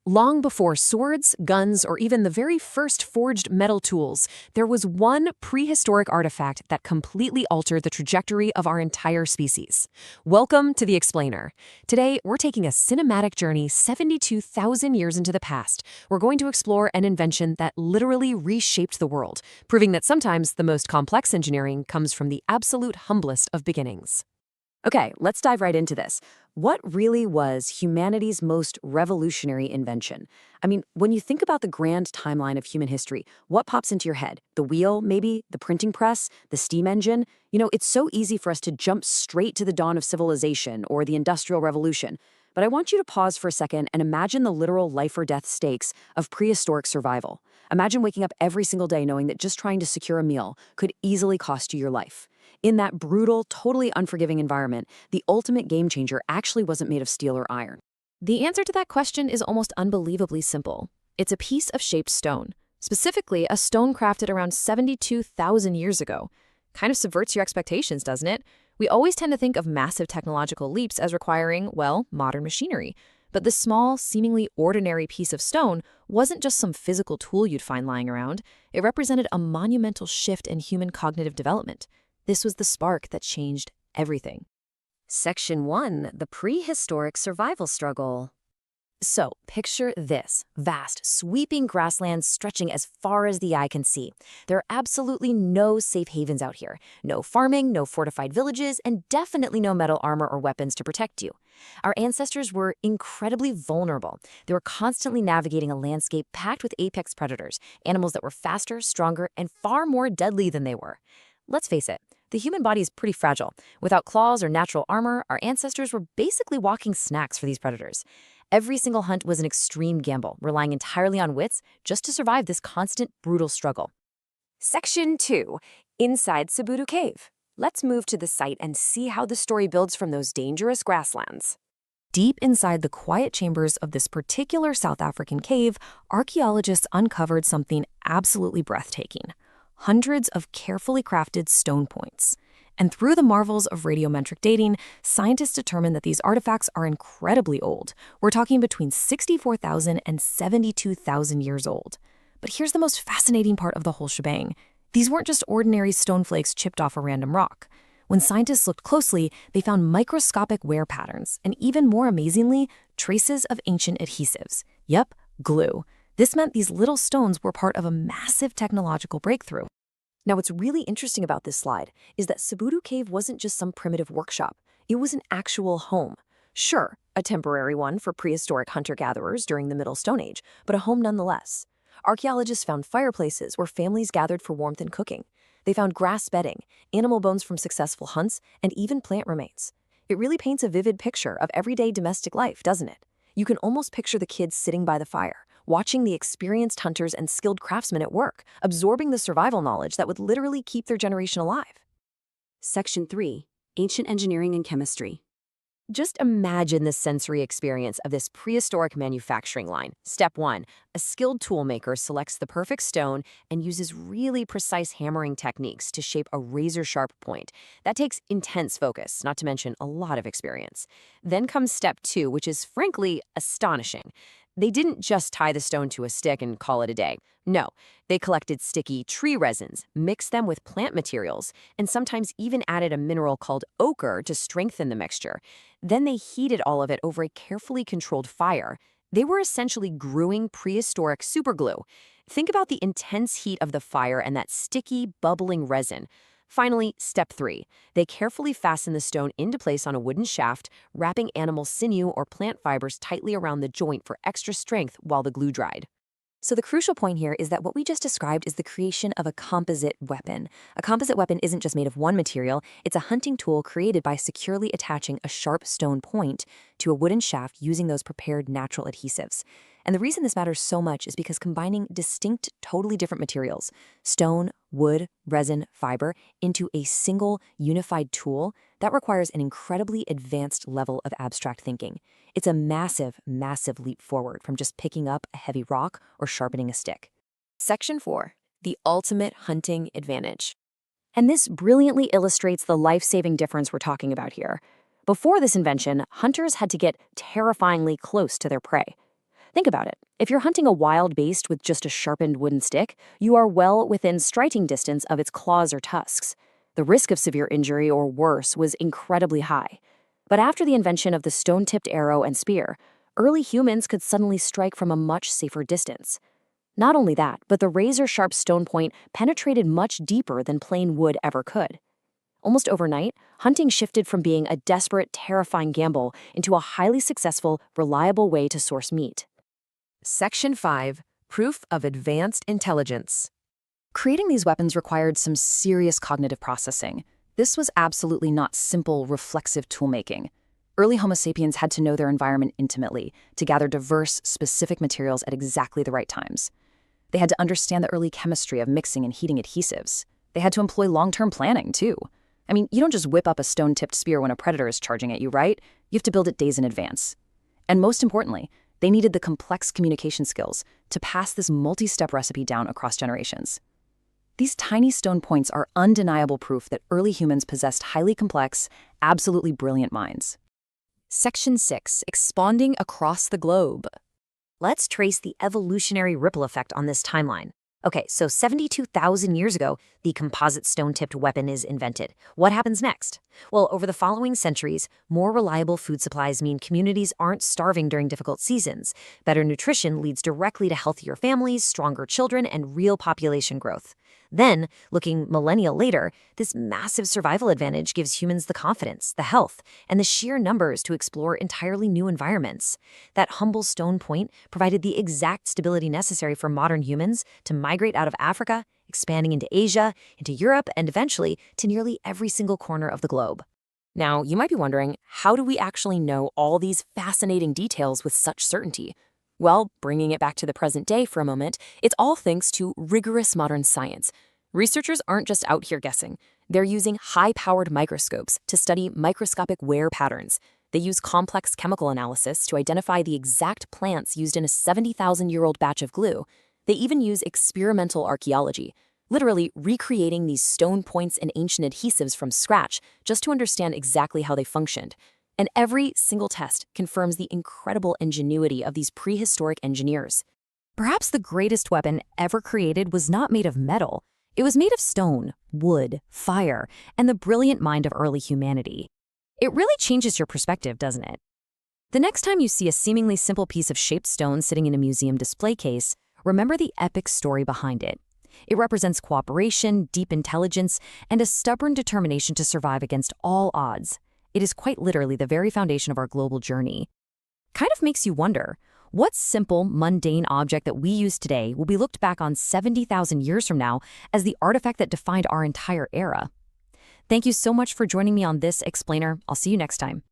Long before swords, guns, or even the very first forged metal tools, there was one prehistoric artifact that completely altered the trajectory of our entire species. Welcome to The Explainer. Today, we're taking a cinematic journey 72,000 years into the past. We're going to explore an invention that literally reshaped the world, proving that sometimes the most complex engineering comes from the absolute humblest of beginnings. Okay, let's dive right into this. What really was humanity's most revolutionary invention? I mean, when you think about the grand timeline of human history, what pops into your head? The wheel, maybe? The printing press? The steam engine? It's so easy for us to jump straight to the dawn of civilization or the Industrial Revolution. But I want you to pause for a second and imagine the literal life or death stakes of prehistoric survival. Imagine waking up every single day knowing that just trying to secure a meal could easily cost you your life. In that brutal, totally unforgiving environment, the ultimate game changer actually wasn't made of steel or iron. The answer to that question is almost unbelievably simple. It's a piece of shaped stone, specifically a stone crafted around 72,000 years ago. Kind of subverts your expectations, doesn't it? We always tend to think of massive technological leaps as requiring, well, modern machinery. But this small, seemingly ordinary piece of stone wasn't just some physical tool you'd find lying around. It represented a monumental shift in human cognitive development. This was the spark that changed everything. Section 1. The Prehistoric Survival Struggle. So, picture this. Vast, sweeping grasslands stretching as far as the eye can see. There are absolutely no safe havens out here. No farming, no fortified villages, and definitely no metal armor or weapons to protect you. Our ancestors were incredibly vulnerable. They were constantly navigating a landscape packed with apex predators, animals that were faster, stronger, and far more deadly than they were. Let's face it. The human body is pretty fragile. Without claws or natural armor, our ancestors were basically walking snacks for these predators. Every single hunt was an extreme gamble, relying entirely on wits just to survive this constant, brutal struggle. Section 2. Inside Sibudu Cave. Let's move to the site and see how the story builds from those dangerous grasslands. Deep inside the quiet chambers of this particular South African cave, archaeologists uncovered something absolutely breathtaking. Hundreds of carefully crafted stone points. And through the marvels of radiometric dating, scientists determined that these artifacts are incredibly old. We're talking between 64,000 and 72,000 years old. But here's the most fascinating part of the whole shebang. These weren't just ordinary stone flakes chipped off a random rock. When scientists looked closely, they found microscopic wear patterns, and even more amazingly, traces of ancient adhesives. Yep, glue. This meant these little stones were part of a massive technological breakthrough. Now, what's really interesting about this slide is that Sibudu Cave wasn't just some primitive workshop. It was an actual home. Sure, a temporary one for prehistoric hunter-gatherers during the Middle Stone Age, but a home nonetheless. Archaeologists found fireplaces where families gathered for warmth and cooking. They found grass bedding, animal bones from successful hunts, and even plant remains. It really paints a vivid picture of everyday domestic life, doesn't it? You can almost picture the kids sitting by the fire, watching the experienced hunters and skilled craftsmen at work, absorbing the survival knowledge that would literally keep their generation alive. Section 3. Ancient Engineering and Chemistry. Just imagine the sensory experience of this prehistoric manufacturing line. Step 1. A skilled toolmaker selects the perfect stone and uses really precise hammering techniques to shape a razor-sharp point. That takes intense focus, not to mention a lot of experience. Then comes step 2, which is frankly astonishing. They didn't just tie the stone to a stick and call it a day. No, they collected sticky tree resins, mixed them with plant materials, and sometimes even added a mineral called ochre to strengthen the mixture. Then they heated all of it over a carefully controlled fire. They were essentially brewing prehistoric superglue. Think about the intense heat of the fire and that sticky, bubbling resin. Finally, step 3. They carefully fasten the stone into place on a wooden shaft, wrapping animal sinew or plant fibers tightly around the joint for extra strength while the glue dried. So the crucial point here is that what we just described is the creation of a composite weapon. A composite weapon isn't just made of one material, it's a hunting tool created by securely attaching a sharp stone point to a wooden shaft using those prepared natural adhesives. And the reason this matters so much is because combining distinct, totally different materials, stone, wood, resin, fiber, into a single, unified tool, that requires an incredibly advanced level of abstract thinking. It's a massive, massive leap forward from just picking up a heavy rock or sharpening a stick. Section 4. The Ultimate Hunting Advantage. And this brilliantly illustrates the life-saving difference we're talking about here. Before this invention, hunters had to get terrifyingly close to their prey. Think about it. If you're hunting a wild beast with just a sharpened wooden stick, you are well within striking distance of its claws or tusks. The risk of severe injury or worse was incredibly high. But after the invention of the stone-tipped arrow and spear, early humans could suddenly strike from a much safer distance. Not only that, but the razor-sharp stone point penetrated much deeper than plain wood ever could. Almost overnight, hunting shifted from being a desperate, terrifying gamble into a highly successful, reliable way to source meat. Section 5. Proof of advanced intelligence. Creating these weapons required some serious cognitive processing. This was absolutely not simple, reflexive toolmaking. Early Homo sapiens had to know their environment intimately to gather diverse, specific materials at exactly the right times. They had to understand the early chemistry of mixing and heating adhesives. They had to employ long-term planning, too. I mean, you don't just whip up a stone-tipped spear when a predator is charging at you, right? You have to build it days in advance. And most importantly, they needed the complex communication skills to pass this multi-step recipe down across generations. These tiny stone points are undeniable proof that early humans possessed highly complex, absolutely brilliant minds. Section 6. Expanding across the globe. Let's trace the evolutionary ripple effect on this timeline. Okay, so 72,000 years ago, the composite stone-tipped weapon is invented. What happens next? Well, over the following centuries, more reliable food supplies mean communities aren't starving during difficult seasons. Better nutrition leads directly to healthier families, stronger children, and real population growth. Then, looking millennia later, this massive survival advantage gives humans the confidence, the health, and the sheer numbers to explore entirely new environments. That humble stone point provided the exact stability necessary for modern humans to migrate out of Africa, expanding into Asia, into Europe, and eventually to nearly every single corner of the globe. Now, you might be wondering, how do we actually know all these fascinating details with such certainty? Well, bringing it back to the present day for a moment, it's all thanks to rigorous modern science. Researchers aren't just out here guessing. They're using high-powered microscopes to study microscopic wear patterns. They use complex chemical analysis to identify the exact plants used in a 70,000-year-old batch of glue. They even use experimental archaeology, literally recreating these stone points and ancient adhesives from scratch just to understand exactly how they functioned. And every single test confirms the incredible ingenuity of these prehistoric engineers. Perhaps the greatest weapon ever created was not made of metal. It was made of stone, wood, fire, and the brilliant mind of early humanity. It really changes your perspective, doesn't it? The next time you see a seemingly simple piece of shaped stone sitting in a museum display case, remember the epic story behind it. It represents cooperation, deep intelligence, and a stubborn determination to survive against all odds. It is quite literally the very foundation of our global journey. Kind of makes you wonder, what simple, mundane object that we use today will be looked back on 70,000 years from now as the artifact that defined our entire era? Thank you so much for joining me on this explainer. I'll see you next time.